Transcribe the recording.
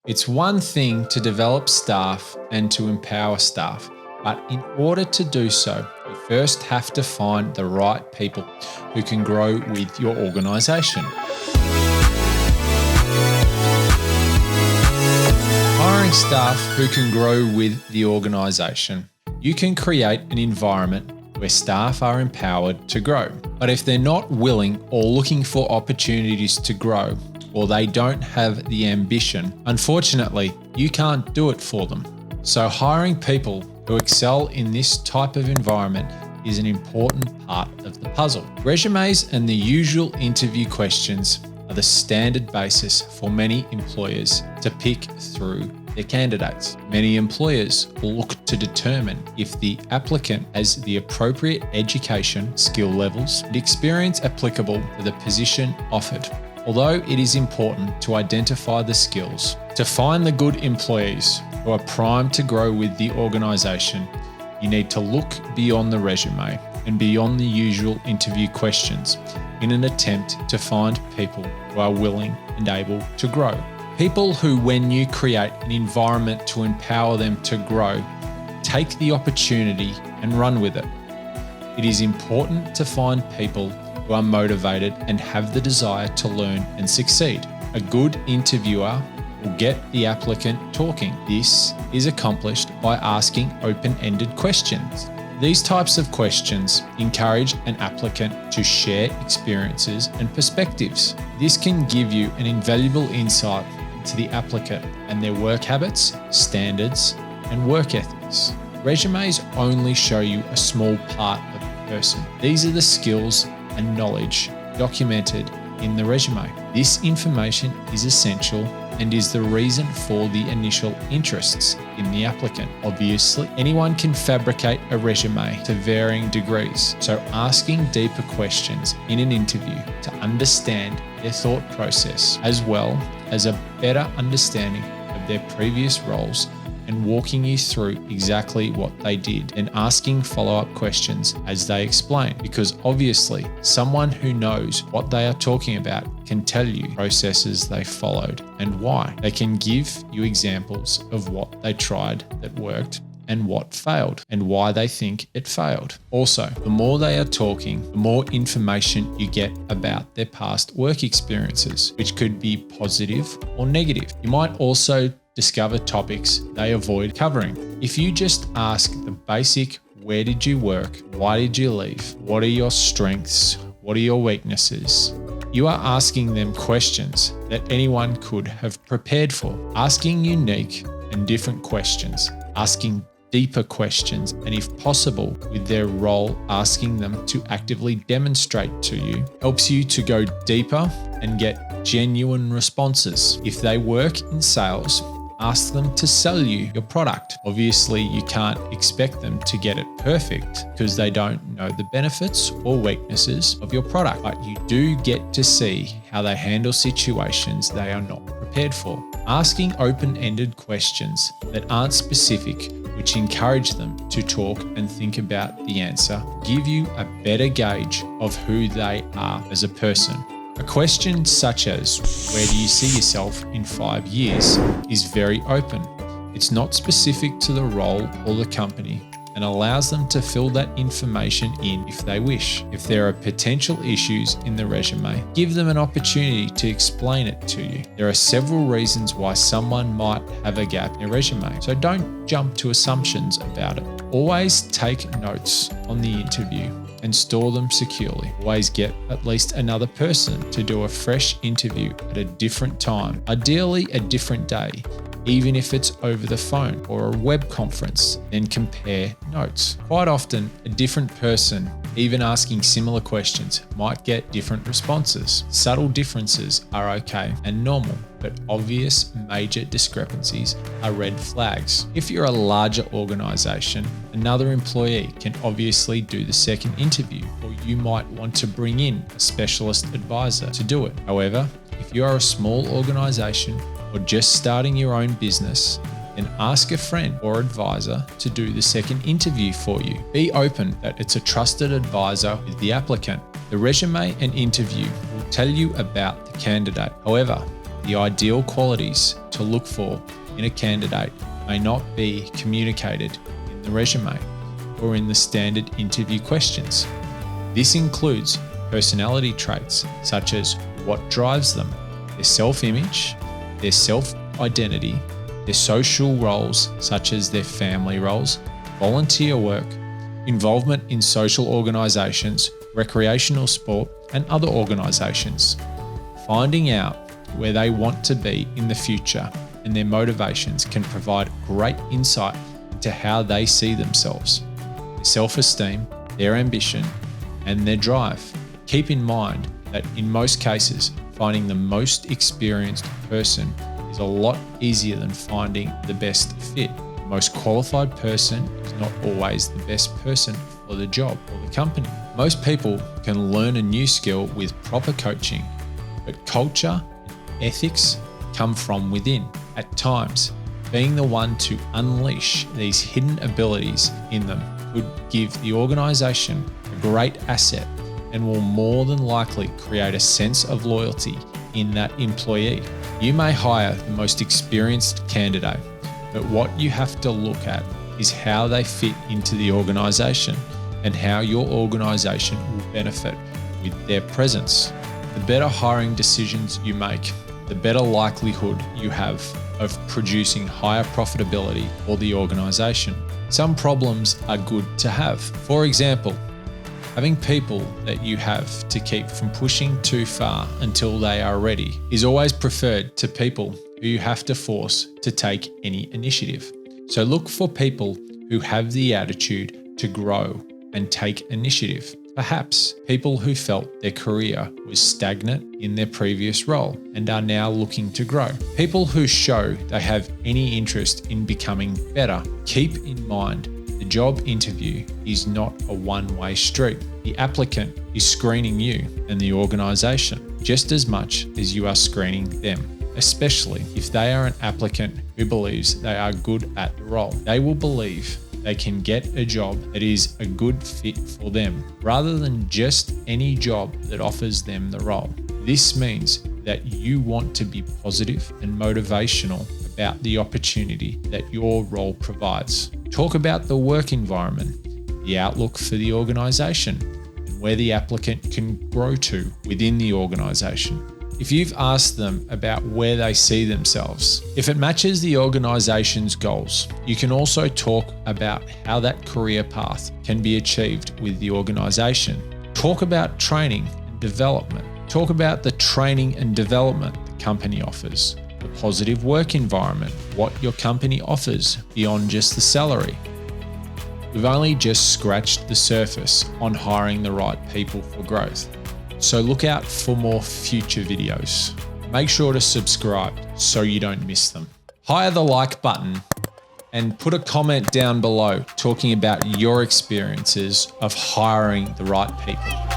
It's one thing to develop staff and to empower staff, but in order to do so, you first have to find the right people who can grow with your organisation. Hiring staff who can grow with the organisation. You can create an environment where staff are empowered to grow. But if they're not willing or looking for opportunities to grow, or they don't have the ambition, unfortunately, you can't do it for them. So hiring people who excel in this type of environment is an important part of the puzzle. Resumes and the usual interview questions are the standard basis for many employers to pick through their candidates. Many employers will look to determine if the applicant has the appropriate education, skill levels, and experience applicable to the position offered. Although it is important to identify the skills, to find the good employees who are primed to grow with the organisation, you need to look beyond the resume and beyond the usual interview questions in an attempt to find people who are willing and able to grow. People who, when you create an environment to empower them to grow, take the opportunity and run with it. It is important to find people who are motivated and have the desire to learn and succeed. A good interviewer will get the applicant talking. This is accomplished by asking open-ended questions. These types of questions encourage an applicant to share experiences and perspectives. This can give you an invaluable insight into the applicant and their work habits, standards, and work ethics. Resumes only show you a small part of the person. These are the skills and knowledge documented in the resume. This information is essential and is the reason for the initial interests in the applicant. Obviously, anyone can fabricate a resume to varying degrees, so asking deeper questions in an interview to understand their thought process, as well as a better understanding of their previous roles and walking you through exactly what they did and asking follow-up questions as they explain. Because obviously, someone who knows what they are talking about can tell you processes they followed and why. They can give you examples of what they tried that worked and what failed and why they think it failed. Also, the more they are talking, the more information you get about their past work experiences, which could be positive or negative. You might also discover topics they avoid covering. If you just ask the basic, where did you work? Why did you leave? What are your strengths? What are your weaknesses? You are asking them questions that anyone could have prepared for. Asking unique and different questions, asking deeper questions, and if possible, with their role, asking them to actively demonstrate to you, helps you to go deeper and get genuine responses. If they work in sales, ask them to sell you your product. Obviously, you can't expect them to get it perfect because they don't know the benefits or weaknesses of your product, but you do get to see how they handle situations they are not prepared for. Asking open-ended questions that aren't specific, which encourage them to talk and think about the answer, give you a better gauge of who they are as a person. A question such as, where do you see yourself in 5 years, is very open. It's not specific to the role or the company and allows them to fill that information in if they wish. If there are potential issues in the resume, give them an opportunity to explain it to you. There are several reasons why someone might have a gap in their resume, so don't jump to assumptions about it. Always take notes on the interview and store them securely. Always get at least another person to do a fresh interview at a different time, ideally a different day, even if it's over the phone or a web conference, then compare notes. Quite often, a different person, even asking similar questions, might get different responses. Subtle differences are okay and normal, but obvious major discrepancies are red flags. If you're a larger organization, another employee can obviously do the second interview, or you might want to bring in a specialist advisor to do it. However, if you are a small organization or just starting your own business, then ask a friend or advisor to do the second interview for you. Be open that it's a trusted advisor with the applicant. The resume and interview will tell you about the candidate. However, The ideal qualities to look for in a candidate may not be communicated in the resume or in the standard interview questions. This includes personality traits such as what drives them, their self-image, their self-identity, their social roles such as their family roles, volunteer work, involvement in social organisations, recreational sport, and other organisations. Finding out where they want to be in the future and their motivations can provide great insight into how they see themselves, their self-esteem, their ambition, and their drive. Keep in mind that in most cases, finding the most experienced person is a lot easier than finding the best fit. The most qualified person is not always the best person for the job or the company. Most people can learn a new skill with proper coaching, but culture and ethics come from within. At times, being the one to unleash these hidden abilities in them could give the organization a great asset and will more than likely create a sense of loyalty in that employee. You may hire the most experienced candidate, but what you have to look at is how they fit into the organization and how your organization will benefit with their presence. The better hiring decisions you make, the better likelihood you have of producing higher profitability for the organization. Some problems are good to have. For example, having people that you have to keep from pushing too far until they are ready is always preferred to people who you have to force to take any initiative. So look for people who have the attitude to grow and take initiative. Perhaps people who felt their career was stagnant in their previous role and are now looking to grow. People who show they have any interest in becoming better. Keep in mind, the job interview is not a one-way street. The applicant is screening you and the organisation just as much as you are screening them, especially if they are an applicant who believes they are good at the role. They will believe they can get a job that is a good fit for them, rather than just any job that offers them the role. This means that you want to be positive and motivational about the opportunity that your role provides. Talk about the work environment, the outlook for the organisation, and where the applicant can grow to within the organisation. If you've asked them about where they see themselves, if it matches the organisation's goals, you can also talk about how that career path can be achieved with the organisation. Talk about training and development. Talk about the training and development the company offers, the positive work environment, what your company offers beyond just the salary. We've only just scratched the surface on hiring the right people for growth. So look out for more future videos. Make sure to subscribe so you don't miss them. Hit the like button and put a comment down below talking about your experiences of hiring the right people.